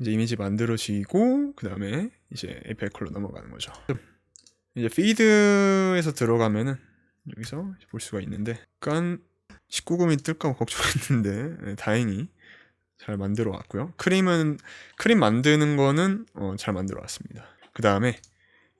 이제 이미지 만들어지고 그 다음에 이제 API 콜로 넘어가는 거죠. 이제 피드에서 들어가면은 여기서 볼 수가 있는데 약간 19금이 뜰까 걱정했는데 다행히 잘 만들어 왔고요. 크림 만드는 거는 잘 만들어 왔습니다. 그 다음에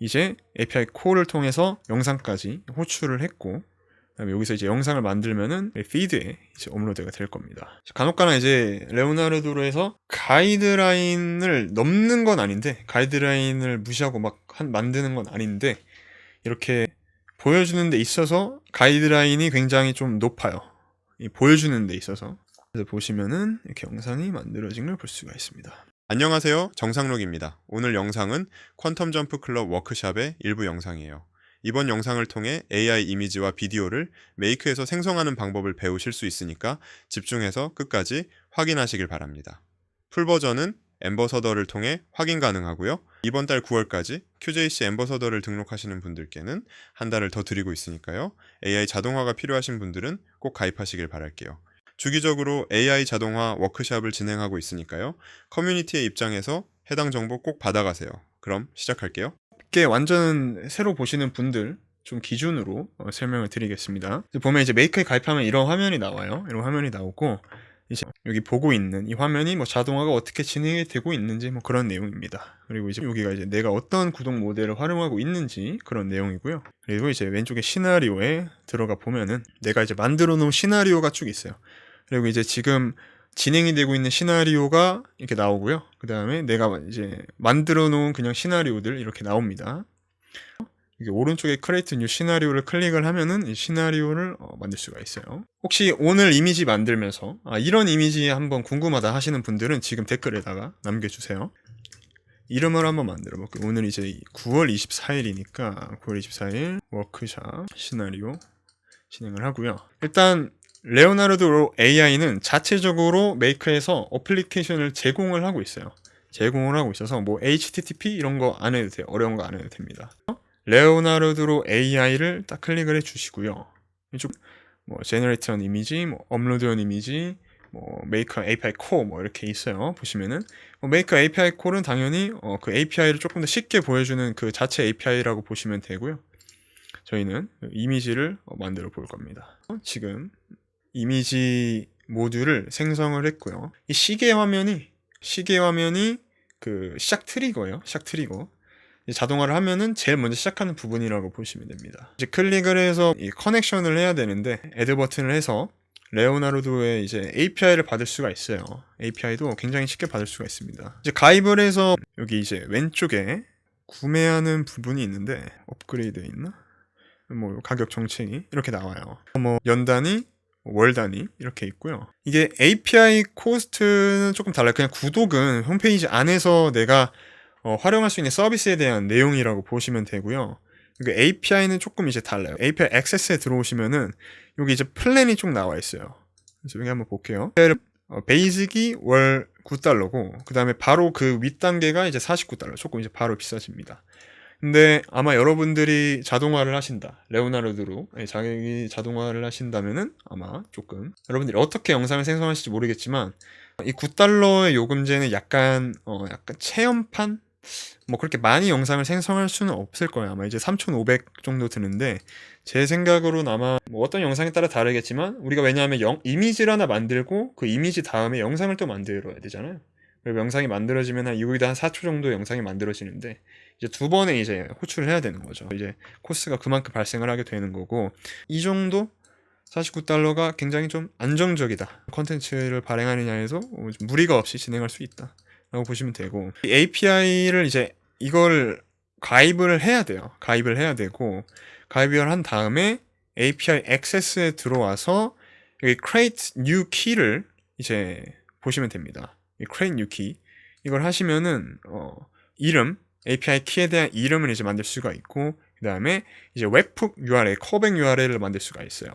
이제 API 콜을 통해서 영상까지 호출을 했고, 그다음에 여기서 이제 영상을 만들면은 피드에 이제 업로드가 될 겁니다. 간혹가나 이제 레오나르도로 해서 가이드라인을 넘는 건 아닌데, 가이드라인을 무시하고 막 만드는 건 아닌데, 이렇게 보여주는 데 있어서 가이드라인이 굉장히 좀 높아요. 이 보여주는 데 있어서. 그래서 보시면은 이렇게 영상이 만들어진 걸 볼 수가 있습니다. 안녕하세요, 정상록입니다. 오늘 영상은 퀀텀 점프 클럽 워크샵의 일부 영상이에요. 이번 영상을 통해 AI 이미지와 비디오를 메이크에서 생성하는 방법을 배우실 수 있으니까 집중해서 끝까지 확인하시길 바랍니다. 풀버전은 엠버서더를 통해 확인 가능하고요. 이번 달 9월까지 QJC 엠버서더를 등록하시는 분들께는 한 달을 더 드리고 있으니까요. AI 자동화가 필요하신 분들은 꼭 가입하시길 바랄게요. 주기적으로 AI 자동화 워크샵을 진행하고 있으니까요. 커뮤니티의 입장에서 해당 정보 꼭 받아가세요. 그럼 시작할게요. 이게 완전 새로 보시는 분들 좀 기준으로 설명을 드리겠습니다. 보면 이제 메이크에 가입하면 이런 화면이 나와요. 이런 화면이 나오고 이제 여기 보고 있는 이 화면이 뭐 자동화가 어떻게 진행이 되고 있는지 뭐 그런 내용입니다. 그리고 이제 여기가 이제 내가 어떤 구동 모델을 활용하고 있는지 그런 내용이고요. 그리고 이제 왼쪽에 시나리오에 들어가 보면은 내가 이제 만들어 놓은 시나리오가 쭉 있어요. 그리고 이제 지금 진행이 되고 있는 시나리오가 이렇게 나오고요. 그 다음에 내가 이제 만들어 놓은 그냥 시나리오들 이렇게 나옵니다. 이게 오른쪽에 Create New 시나리오를 클릭을 하면은 이 시나리오를 만들 수가 있어요. 혹시 오늘 이미지 만들면서 이런 이미지 한번 궁금하다 하시는 분들은 지금 댓글에다가 남겨주세요. 이름을 한번 만들어 볼게요. 오늘 이제 9월 24일이니까 9월 24일 워크샵 시나리오 진행을 하고요. 일단 레오나르도 AI는 자체적으로 메이크에서 어플리케이션을 제공을 하고 있어요. 제공을 하고 있어서 뭐 HTTP 이런 거 안 해도 돼요. 어려운 거 안 해도 됩니다. 레오나르도 AI를 딱 클릭을 해 주시고요. 이쪽 뭐 제너레이트한 이미지, 뭐 업로드한 이미지, 뭐 메이커 API 콜 뭐 이렇게 있어요. 보시면은 메이커 API 콜은 당연히 그 API를 조금 더 쉽게 보여주는 그 자체 API라고 보시면 되고요. 저희는 이미지를 만들어 볼 겁니다. 지금 이미지 모듈을 생성을 했고요. 이 시계 화면이 그 시작 트리거예요. 시작 트리거. 자동화를 하면은 제일 먼저 시작하는 부분이라고 보시면 됩니다. 이제 클릭을 해서 이 커넥션을 해야 되는데 애드 버튼을 해서 레오나르도의 이제 API를 받을 수가 있어요. API도 굉장히 쉽게 받을 수가 있습니다. 이제 가입을 해서 여기 이제 왼쪽에 구매하는 부분이 있는데 업그레이드 있나? 뭐 가격 정책이 이렇게 나와요. 뭐 연 단위, 월 단위 이렇게 있고요. 이게 API 코스트는 조금 달라요. 그냥 구독은 홈페이지 안에서 내가 활용할 수 있는 서비스에 대한 내용이라고 보시면 되고요. 그러니까 API는 조금 이제 달라요. API 액세스에 들어오시면은 여기 이제 플랜이 쭉 나와 있어요. 그래서 여기 한번 볼게요. 베이직이 월 9달러고 그 다음에 바로 그 윗단계가 이제 49달러. 조금 이제 바로 비싸집니다. 근데 아마 여러분들이 자동화를 하신다. 레오나르도로 자기 자동화를 하신다면은 아마 조금 여러분들이 어떻게 영상을 생성하실지 모르겠지만 이 9달러의 요금제는 약간 체험판 뭐 그렇게 많이 영상을 생성할 수는 없을 거예요. 아마 이제 3,500 정도 드는데 제 생각으로는 아마 뭐 어떤 영상에 따라 다르겠지만 우리가 왜냐하면 이미지를 하나 만들고 그 이미지 다음에 영상을 또 만들어야 되잖아요. 그리고 영상이 만들어지면 한 여기다 한 4초 정도 영상이 만들어지는데 이제 두 번에 이제 호출을 해야 되는 거죠. 이제 코스가 그만큼 발생을 하게 되는 거고 이 정도 49달러가 굉장히 좀 안정적이다. 컨텐츠를 발행하느냐에서 좀 무리가 없이 진행할 수 있다. 라고 보시면 되고 이 API를 이제 이걸 가입을 해야 돼요. 가입을 해야 되고 가입을 한 다음에 API 액세스에 들어와서 여기 create new key를 이제 보시면 됩니다. 이 create new key 이걸 하시면은 이름 API 키에 대한 이름을 이제 만들 수가 있고 그 다음에 이제 웹훅 URL, 콜백 URL을 만들 수가 있어요.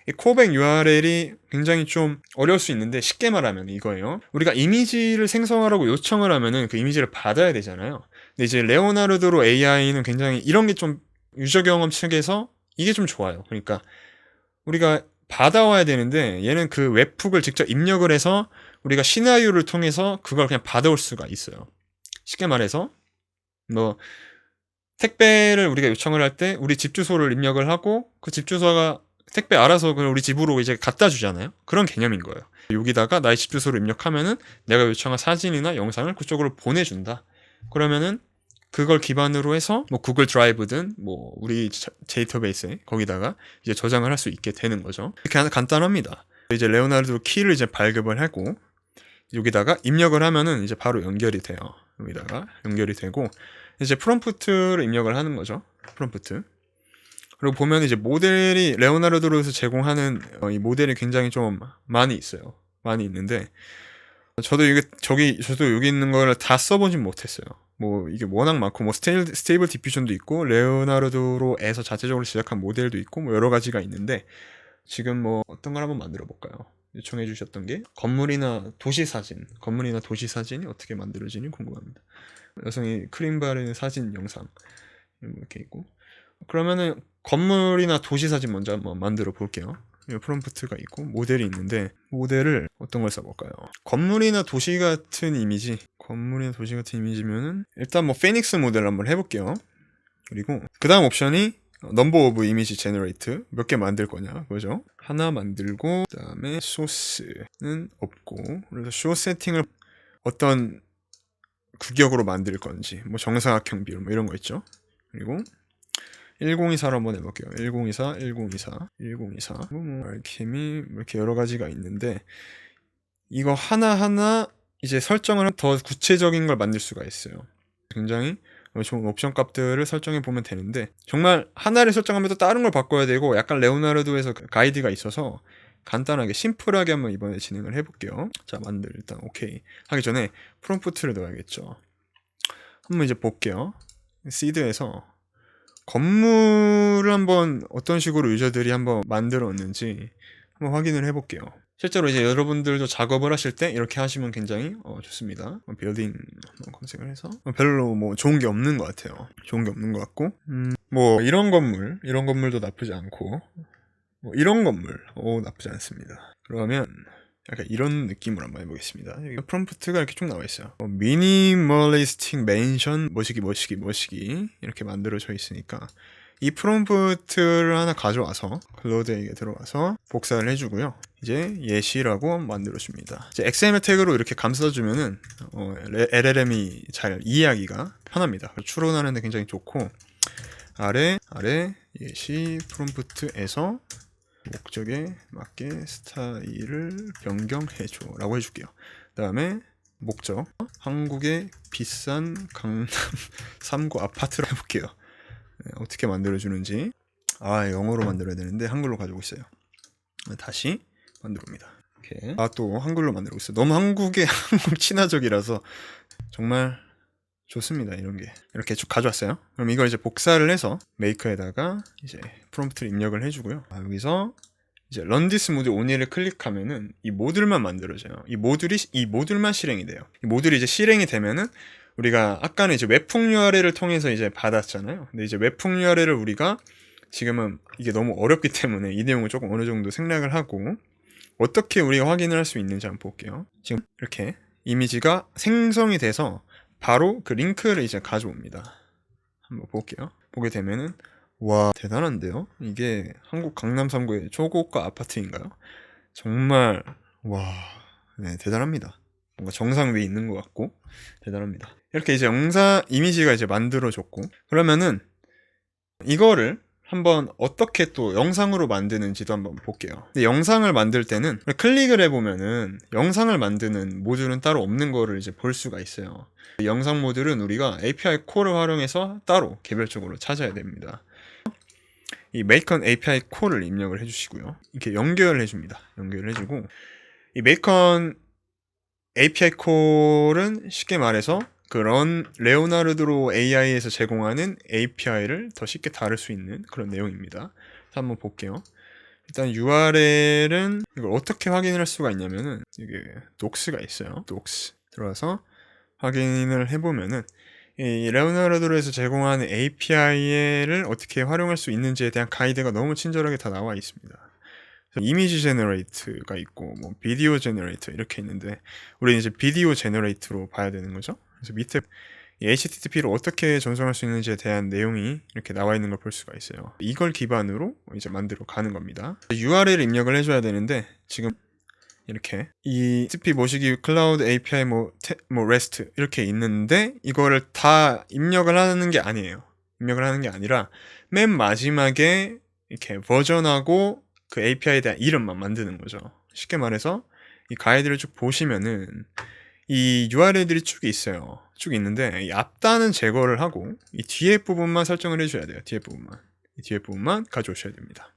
이 콜백 URL이 굉장히 좀 어려울 수 있는데 쉽게 말하면 이거예요. 우리가 이미지를 생성하라고 요청을 하면은 그 이미지를 받아야 되잖아요. 근데 이제 레오나르도로 AI는 굉장히 이런 게 좀 유저 경험 측에서 이게 좀 좋아요. 그러니까 우리가 받아와야 되는데 얘는 그 웹훅을 직접 입력을 해서 우리가 시나리오를 통해서 그걸 그냥 받아올 수가 있어요. 쉽게 말해서 뭐 택배를 우리가 요청을 할 때 우리 집 주소를 입력을 하고 그 집 주소가 택배 알아서 그걸 우리 집으로 이제 갖다 주잖아요. 그런 개념인 거예요. 여기다가 나의 집 주소를 입력하면은 내가 요청한 사진이나 영상을 그쪽으로 보내준다. 그러면은 그걸 기반으로 해서 뭐 구글 드라이브든 뭐 우리 데이터베이스에 거기다가 이제 저장을 할 수 있게 되는 거죠. 이렇게 간단합니다. 이제 레오나르도 키를 이제 발급을 하고 여기다가 입력을 하면은 이제 바로 연결이 돼요. 여기다가 연결이 되고 이제 프롬프트를 입력을 하는 거죠. 프롬프트. 그리고 보면 이제 모델이 레오나르도로서 제공하는 이 모델이 굉장히 좀 많이 있어요. 많이 있는데 저도 여기 있는 거를 다 써보진 못했어요. 뭐 이게 워낙 많고 뭐 스테이블 디퓨전도 있고 레오나르도로에서 자체적으로 제작한 모델도 있고 뭐 여러 가지가 있는데 지금 뭐 어떤 걸 한번 만들어 볼까요? 요청해 주셨던 게 건물이나 도시 사진이 어떻게 만들어지니 궁금합니다. 여성이 크림 바르는 사진 영상 이렇게 있고 그러면은 건물이나 도시 사진 먼저 한번 만들어 볼게요. 프롬프트가 있고 모델이 있는데 모델을 어떤 걸 써볼까요? 건물이나 도시 같은 이미지면은 일단 뭐 피닉스 모델 한번 해볼게요. 그리고 그 다음 옵션이 넘버 오브 이미지 제너레이트 몇 개 만들 거냐 그죠? 하나 만들고 그 다음에 소스는 없고 그래서 쇼 세팅을 어떤 규격으로 만들 건지 뭐 정사각형 비율 뭐 이런 거 있죠. 그리고 1024로 한번 해볼게요. 1024 뭐 알케미 이렇게 여러 가지가 있는데 이거 하나하나 이제 설정을 더 구체적인 걸 만들 수가 있어요. 굉장히 좋은 옵션 값들을 설정해 보면 되는데 정말 하나를 설정하면 또 다른 걸 바꿔야 되고 약간 레오나르도에서 가이드가 있어서 간단하게 심플하게 한번 이번에 진행을 해볼게요. 자 일단 오케이 하기 전에 프롬프트를 넣어야겠죠. 한번 이제 볼게요. 시드에서 건물을 한번 어떤 식으로 유저들이 한번 만들었는지 한번 확인을 해볼게요. 실제로 이제 여러분들도 작업을 하실 때 이렇게 하시면 굉장히 좋습니다. 빌딩 검색을 해서 별로 뭐 좋은 게 없는 것 같아요. 좋은 게 없는 것 같고 뭐 이런 건물도 나쁘지 않고 뭐 이런 건물 나쁘지 않습니다. 그러면 약간 이런 느낌으로 한번 해보겠습니다. 여기 프롬프트가 이렇게 쭉 나와 있어요. 미니멀리스틱 맨션 머시기 이렇게 만들어져 있으니까 이 프롬프트를 하나 가져와서 클로드에 들어가서 복사를 해주고요. 이제 예시라고 만들어줍니다. 이제 XML 태그로 이렇게 감싸주면은 LLM이 잘 이해하기가 편합니다. 추론하는데 굉장히 좋고 아래 예시 프롬프트에서 목적에 맞게 스타일을 변경해줘 라고 해줄게요. 그 다음에 목적 한국의 비싼 강남 3구 아파트로 해볼게요. 어떻게 만들어주는지 영어로 만들어야 되는데 한글로 가지고 있어요. 다시 만들어봅니다. 이렇게 또 한글로 만들고 있어요. 너무 한국 친화적이라서 정말 좋습니다. 이런 게 이렇게 쭉 가져왔어요. 그럼 이걸 이제 복사를 해서 메이커에다가 이제 프롬프트를 입력을 해주고요. 여기서 이제 run this mod only를 클릭하면은 이 모듈만 만들어져요. 이 모듈만 실행이 돼요. 이 모듈이 이제 실행이 되면은 우리가 아까는 이제 웹풍 URL을 통해서 이제 받았잖아요. 근데 이제 웹풍 URL을 우리가 지금은 이게 너무 어렵기 때문에 이 내용을 조금 어느 정도 생략을 하고 어떻게 우리가 확인을 할 수 있는지 한번 볼게요. 지금 이렇게 이미지가 생성이 돼서 바로 그 링크를 이제 가져옵니다. 한번 볼게요. 보게 되면은 와 대단한데요? 이게 한국 강남 3구의 초고가 아파트인가요? 정말 네 대단합니다. 뭔가 정상 위에 있는 것 같고 대단합니다. 이렇게 이제 이미지가 이제 만들어졌고 그러면은 이거를 한번 어떻게 또 영상으로 만드는지도 한번 볼게요. 근데 영상을 만들 때는 클릭을 해보면은 영상을 만드는 모듈은 따로 없는 거를 이제 볼 수가 있어요. 영상 모듈은 우리가 API 콜을 활용해서 따로 개별적으로 찾아야 됩니다. 이 make on API 콜을 입력을 해주시고요. 이렇게 연결을 해줍니다. 연결을 해주고 이 make on API 콜은 쉽게 말해서 그런 레오나르도 AI에서 제공하는 API를 더 쉽게 다룰 수 있는 그런 내용입니다. 한번 볼게요. 일단 URL은 이걸 어떻게 확인을 할 수가 있냐면은 이게 doc스가 있어요. docs 들어가서 확인을 해보면은 이 레오나르도에서 제공하는 API를 어떻게 활용할 수 있는지에 대한 가이드가 너무 친절하게 다 나와 있습니다. 이미지 제너레이트가 있고 뭐 비디오 제너레이터 이렇게 있는데 우리는 이제 비디오 제너레이터로 봐야 되는 거죠. 그래서 밑에 이 HTTP를 어떻게 전송할 수 있는지에 대한 내용이 이렇게 나와 있는 걸 볼 수가 있어요. 이걸 기반으로 이제 만들어 가는 겁니다. URL을 입력을 해줘야 되는데 지금 이렇게 이 HTTP 모시기 클라우드 API 뭐 REST 이렇게 있는데 이거를 다 입력을 하는 게 아니에요. 입력을 하는 게 아니라 맨 마지막에 이렇게 버전하고 그 API에 대한 이름만 만드는 거죠. 쉽게 말해서 이 가이드를 쭉 보시면은 이 URL들이 쭉 있어요. 쭉 있는데 이 앞단은 제거를 하고 이 뒤에 부분만 설정을 해줘야 돼요. 뒤에 부분만. 이 뒤에 부분만 가져오셔야 됩니다.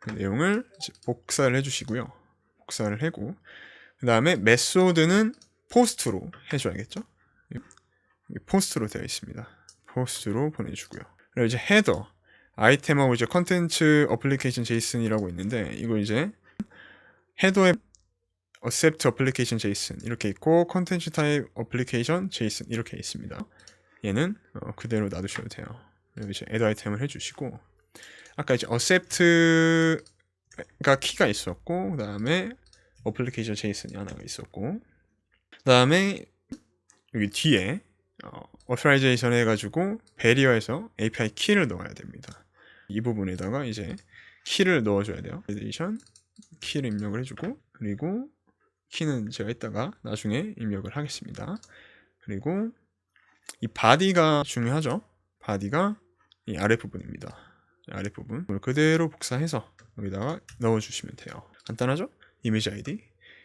그 내용을 이제 복사를 해주시고요. 복사를 하고 그 다음에 메소드는 포스트로 해줘야겠죠. 포스트로 되어 있습니다. 포스트로 보내주고요. 그리고 이제 헤더 아이템하고 이제 컨텐츠 어플리케이션 제이슨이라고 있는데 이거 이제 헤더에 accept application JSON 이렇게 있고 컨텐츠 타입 application JSON 이렇게 있습니다. 얘는 그대로 놔두셔도 돼요. 그리고 이제 add 아이템을 해주시고 아까 이제 accept가 키가 있었고 그 다음에 application JSON이 하나가 있었고 그 다음에 여기 뒤에 authorization 해가지고 barrier에서 API 키를 넣어야 됩니다. 이 부분에다가 이제 키를 넣어줘야 돼요. validation 키를 입력을 해주고 그리고 키는 제가 이따가 나중에 입력을 하겠습니다. 그리고 이 바디가 중요하죠. 바디가 이 아랫부분입니다. 아랫부분 그대로 복사해서 여기다가 넣어주시면 돼요. 간단하죠? 이미지 아이디.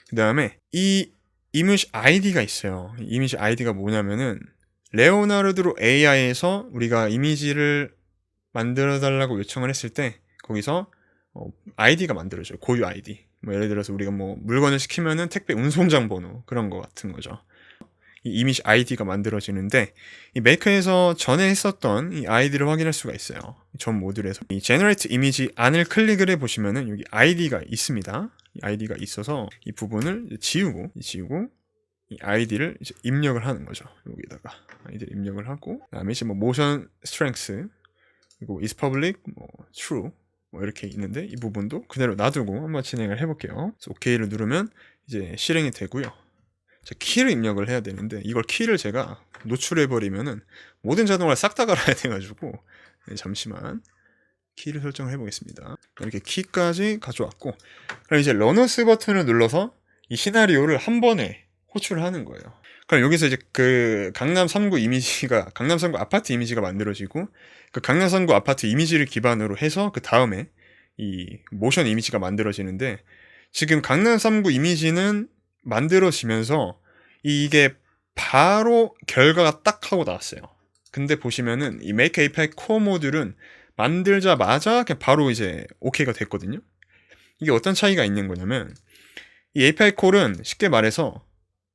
그 다음에 이 이미지 아이디가 있어요. 이 이미지 아이디가 뭐냐면은 레오나르도 AI에서 우리가 이미지를 만들어 달라고 요청을 했을 때 거기서 아이디가 만들어져요. 고유 아이디. 뭐 예를 들어서 우리가 뭐 물건을 시키면은 택배 운송장 번호 그런 거 같은 거죠. 이 이미지 아이디가 만들어지는데 이 메이커에서 전에 했었던 이 아이디를 확인할 수가 있어요. 전 모듈에서 이 제너레이트 이미지 안을 클릭을 해 보시면은 여기 아이디가 있습니다. 이 아이디가 있어서 이 부분을 지우고 이 아이디를 이제 입력을 하는 거죠. 여기다가 아이디를 입력을 하고 그다음에 이제 뭐 모션 스트렝스 그리고 is public 뭐 true 뭐 이렇게 있는데 이 부분도 그대로 놔두고 한번 진행을 해볼게요. 그래서 OK를 누르면 이제 실행이 되고요. 키를 입력을 해야 되는데 이걸 키를 제가 노출해버리면은 모든 자동화를 싹 다 갈아야 돼가지고 잠시만 키를 설정을 해보겠습니다. 이렇게 키까지 가져왔고 그럼 이제 러너스 버튼을 눌러서 이 시나리오를 한 번에 호출을 하는 거예요. 그럼 여기서 이제 그 강남 3구 이미지가 강남 3구 아파트 이미지가 만들어지고 그 강남 3구 아파트 이미지를 기반으로 해서 그 다음에 이 모션 이미지가 만들어지는데 지금 강남 3구 이미지는 만들어지면서 이게 바로 결과가 딱 하고 나왔어요. 근데 보시면은 이 Make API Core 모듈은 만들자마자 그냥 바로 이제 OK가 됐거든요. 이게 어떤 차이가 있는 거냐면 이 API Core은 쉽게 말해서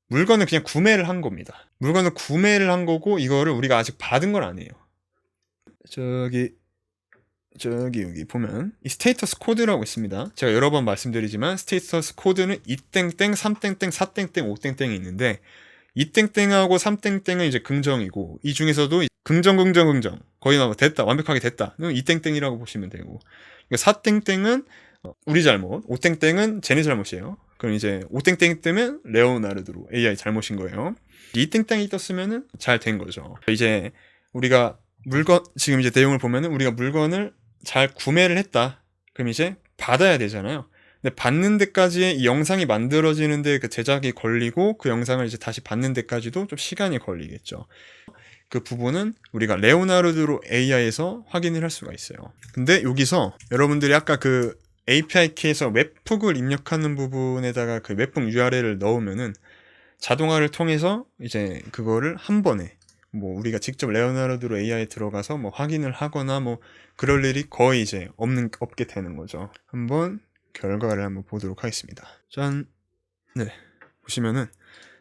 물건을 그냥 구매를 한 겁니다. 물건을 구매를 한 거고 이거를 우리가 아직 받은 건 아니에요. 저기 여기 보면 이 스테이터스 코드라고 있습니다. 제가 여러 번 말씀드리지만 스테이터스 코드는 2땡땡, 3땡땡, 4땡땡, 5땡땡이 있는데 2땡땡하고 3땡땡은 이제 긍정이고 이 중에서도 긍정 거의 다 됐다 완벽하게 됐다 2땡땡이라고 보시면 되고 4땡땡은 우리 잘못 5땡땡은 쟤네 잘못이에요. 그럼 이제 5땡땡 뜨면 레오나르도 AI 잘못인 거예요. 2땡땡이 떴으면은 잘 된 거죠. 이제 우리가 물건 지금 이제 내용을 보면은 우리가 물건을 잘 구매를 했다. 그럼 이제 받아야 되잖아요. 근데 받는 데까지의 이 영상이 만들어지는데 그 제작이 걸리고 그 영상을 이제 다시 받는 데까지도 좀 시간이 걸리겠죠. 그 부분은 우리가 레오나르도 AI에서 확인을 할 수가 있어요. 근데 여기서 여러분들이 아까 그 API 키에서 웹훅을 입력하는 부분에다가 그 웹훅 URL을 넣으면은 자동화를 통해서 이제 그거를 한 번에 뭐 우리가 직접 레오나르도 AI에 들어가서 뭐 확인을 하거나 뭐 그럴 일이 거의 이제 없게 되는 거죠. 한번 결과를 한번 보도록 하겠습니다. 짠. 네. 보시면은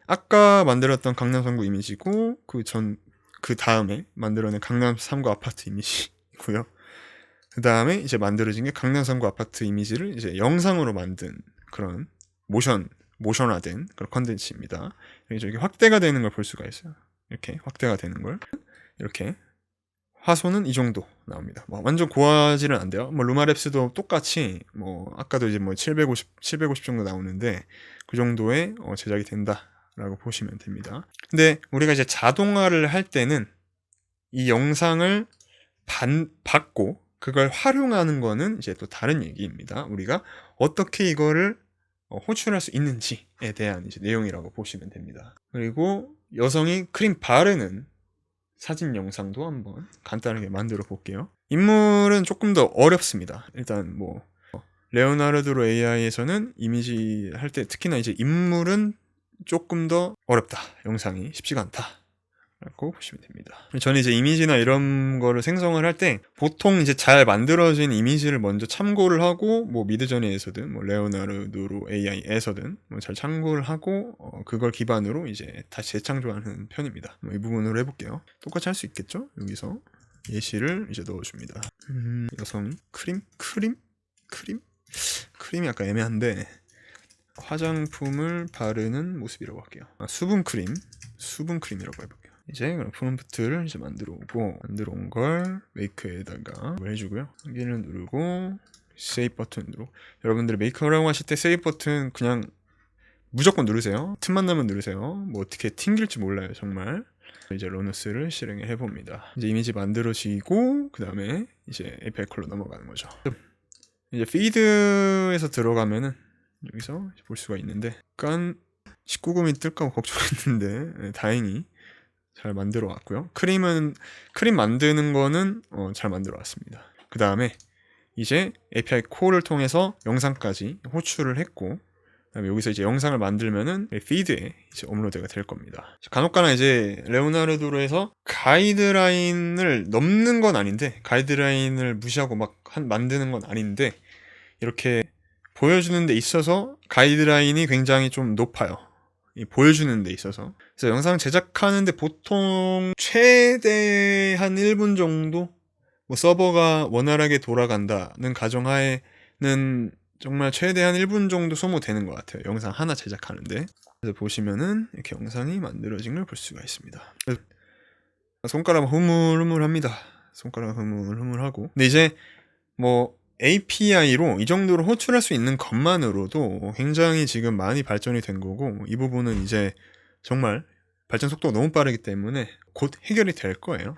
아까 만들었던 강남 3구 이미지고 그 다음에 만들어낸 강남 3구 아파트 이미지고요. 그 다음에 이제 만들어진 게 강남 3구 아파트 이미지를 이제 영상으로 만든 그런 모션화된 그런 컨텐츠입니다. 이렇게 확대가 되는 걸 볼 수가 있어요. 이렇게 확대가 되는 걸 이렇게 화소는 이 정도 나옵니다. 뭐 완전 고화질은 안 돼요. 뭐 루마랩스도 똑같이 뭐 아까도 이제 뭐 750 정도 나오는데 그 정도의 제작이 된다라고 보시면 됩니다. 근데 우리가 이제 자동화를 할 때는 이 영상을 받고 그걸 활용하는 거는 이제 또 다른 얘기입니다. 우리가 어떻게 이거를 호출할 수 있는지에 대한 이제 내용이라고 보시면 됩니다. 그리고 여성이 크림 바르는 사진 영상도 한번 간단하게 만들어 볼게요. 인물은 조금 더 어렵습니다. 일단 뭐 레오나르도 AI에서는 이미지 할 때 특히나 이제 인물은 조금 더 어렵다. 영상이 쉽지가 않다. 라고 보시면 됩니다. 저는 이제 이미지나 이런 거를 생성을 할 때 보통 이제 잘 만들어진 이미지를 먼저 참고를 하고 뭐 미드저니에서든 뭐 레오나르도 AI에서든 뭐 잘 참고를 하고 그걸 기반으로 이제 다시 재창조하는 편입니다. 이 부분으로 해볼게요. 똑같이 할 수 있겠죠? 여기서 예시를 이제 넣어줍니다. 여성 크림이 약간 애매한데 화장품을 바르는 모습이라고 할게요. 수분 크림이라고 해볼게요. 이제 프롬프트를 이제 만들어 온 걸 메이크에다가 해주고요. 여기를 누르고 세이브 버튼으로 여러분들 메이크를 하실 때 세이브 버튼 그냥 무조건 누르세요. 틈만 나면 누르세요. 뭐 어떻게 튕길지 몰라요 정말. 이제 러너스를 실행해 봅니다. 이제 이미지 만들어지고 그 다음에 이제 API 콜로 넘어가는 거죠. 이제 피드에서 들어가면은 여기서 볼 수가 있는데 약간 19금이 뜰까 걱정했는데 다행히 잘 만들어 왔고요. 크림 만드는 거는 잘 만들어 왔습니다. 그 다음에 이제 API 콜을 통해서 영상까지 호출을 했고, 그다음에 여기서 이제 영상을 만들면은 피드에 이제 업로드가 될 겁니다. 간혹가나 이제 레오나르도로에서 가이드라인을 넘는 건 아닌데, 가이드라인을 무시하고 막 만드는 건 아닌데, 이렇게 보여주는 데 있어서 가이드라인이 굉장히 좀 높아요. 보여주는 데 있어서. 그래서 영상 제작하는데 보통 최대 한 1분 정도 뭐 서버가 원활하게 돌아간다는 가정하에는 정말 최대한 1분 정도 소모되는 것 같아요. 영상 하나 제작하는데. 그래서 보시면은 이렇게 영상이 만들어진 걸 볼 수가 있습니다. 손가락 흐물흐물합니다. 손가락 흐물흐물하고. 근데 이제 뭐 API로 이 정도로 호출할 수 있는 것만으로도 굉장히 지금 많이 발전이 된 거고, 이 부분은 이제 정말 발전 속도가 너무 빠르기 때문에 곧 해결이 될 거예요.